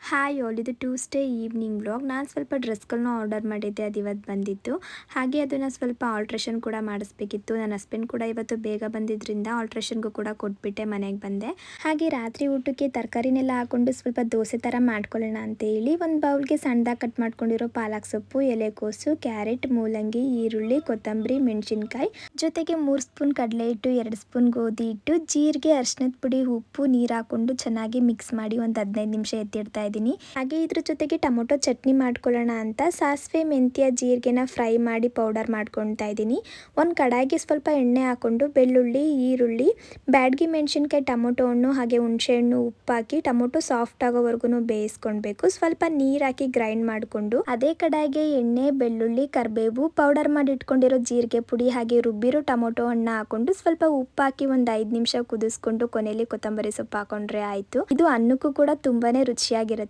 Hi all, ಇದು Tuesday evening vlog. ನಾನು ಸ್ವಲ್ಪ ಡ್ರೆಸ್ಗಳನ್ನ ಆರ್ಡರ್ ಮಾಡಿದ್ದೆ, ಅದು ಇವತ್ತು ಬಂದಿತ್ತು. ಹಾಗೆ ಅದನ್ನು ಸ್ವಲ್ಪ ಆಲ್ಟ್ರೇಷನ್ ಕೂಡ ಮಾಡಿಸ್ಬೇಕಿತ್ತು. ನನ್ನ ಹಸ್ಬೆಂಡ್ ಕೂಡ ಇವತ್ತು ಬೇಗ ಬಂದಿದ್ದರಿಂದ ಆಲ್ಟ್ರೇಷನ್ಗೂ ಕೂಡ ಕೊಟ್ಬಿಟ್ಟೆ ಮನೆಗೆ ಬಂದೆ. ಹಾಗೆ ರಾತ್ರಿ ಊಟಕ್ಕೆ ತರಕಾರಿನೆಲ್ಲ ಹಾಕೊಂಡು ಸ್ವಲ್ಪ ದೋಸೆ ಥರ ಮಾಡ್ಕೊಳ್ಳೋಣ ಅಂತ ಹೇಳಿ ಒಂದು ಬೌಲ್ಗೆ ಸಣ್ಣದಾಗಿ ಕಟ್ ಮಾಡ್ಕೊಂಡಿರೋ ಪಾಲಕ್ ಸೊಪ್ಪು, ಎಲೆಕೋಸು, ಕ್ಯಾರೆಟ್, ಮೂಲಂಗಿ, ಈರುಳ್ಳಿ, ಕೊತ್ತಂಬರಿ, ಮೆಣಸಿನ್ಕಾಯಿ, ಜೊತೆಗೆ 3 ಸ್ಪೂನ್ ಕಡಲೆ ಹಿಟ್ಟು, 2 ಸ್ಪೂನ್ ಗೋಧಿ ಹಿಟ್ಟು, ಜೀರಿಗೆ, ಅರಿಶಿನದ ಪುಡಿ, ಉಪ್ಪು, ನೀರು ಹಾಕೊಂಡು ಚೆನ್ನಾಗಿ ಮಿಕ್ಸ್ ಮಾಡಿ ಒಂದು 15 ನಿಮಿಷ ಎತ್ತಿಡ್ತಾ ಇದ್ದೀನಿ. ಹಾಗೆ ಇದ್ರ ಜೊತೆಗೆ ಟೊಮೊಟೊ ಚಟ್ನಿ ಮಾಡ್ಕೊಳ್ಳೋಣ ಅಂತ ಸಾಸಿವೆ, ಮೆಂತ್ಯ, ಜೀರಿಗೆನ ಫ್ರೈ ಮಾಡಿ ಪೌಡರ್ ಮಾಡ್ಕೊಳ್ತಾ ಇದ್ದೀನಿ. ಒಂದು ಕಡಾಯಿಗೆ ಸ್ವಲ್ಪ ಎಣ್ಣೆ ಹಾಕೊಂಡು ಬೆಳ್ಳುಳ್ಳಿ, ಈರುಳ್ಳಿ, ಬ್ಯಾಡಗಿ ಮೆಣಸಿನ್ಕಾಯಿ, ಟೊಮೊಟೊ ಹಣ್ಣು ಹಾಗೆ ಹುಣಸೆ ಹಣ್ಣು, ಉಪ್ಪು ಹಾಕಿ ಟೊಮೊಟೊ ಸಾಫ್ಟ್ ಆಗೋವರೆಗೂ ಬೇಯಿಸ್ಕೊಳ್ಬೇಕು. ಸ್ವಲ್ಪ ನೀರು ಹಾಕಿ ಗ್ರೈಂಡ್ ಮಾಡಿಕೊಂಡು ಅದೇ ಕಡಾಯಿಗೆ ಎಣ್ಣೆ, ಬೆಳ್ಳುಳ್ಳಿ, ಕರಿಬೇವು, ಪೌಡರ್ ಮಾಡಿ ಇಟ್ಕೊಂಡಿರೋ ಜೀರಿಗೆ ಪುಡಿ ಹಾಗೆ ರುಬ್ಬಿರೋ ಟೊಮೊಟೊ ಹಣ್ಣು ಹಾಕೊಂಡು ಸ್ವಲ್ಪ ಉಪ್ಪು ಹಾಕಿ ಒಂದು 5 ನಿಮಿಷ ಕುದಿಸ್ಕೊಂಡು ಕೊನೆಯಲ್ಲಿ ಕೊತ್ತಂಬರಿ ಸೊಪ್ಪು ಹಾಕೊಂಡ್ರೆ ಆಯಿತು. ಇದು ಅನ್ನಕ್ಕೂ ಕೂಡ ತುಂಬಾನೇ ರುಚಿಯಾಗಿರುತ್ತೆ.